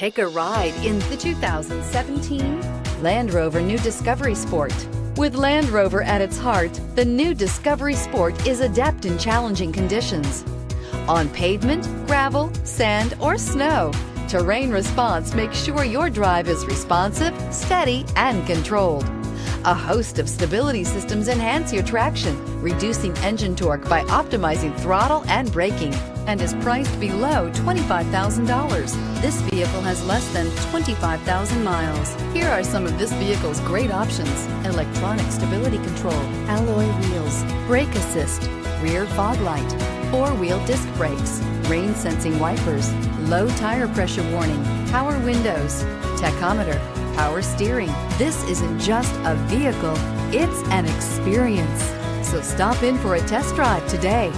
Take a ride in the 2017 Land Rover New Discovery Sport. With Land Rover at its heart, the new Discovery Sport is adept in challenging conditions. On pavement, gravel, sand, or snow, terrain response makes sure your drive is responsive, steady, and controlled. A host of stability systems enhance your traction, reducing engine torque by optimizing throttle and braking, and is priced below $25,000. This vehicle has less than 25,000 miles. Here are some of this vehicle's great options: electronic stability control, alloy wheels, brake assist, rear fog light, four-wheel disc brakes, rain sensing wipers, low tire pressure warning, power windows, tachometer, power steering. This isn't just a vehicle, it's an experience. So stop in for a test drive today.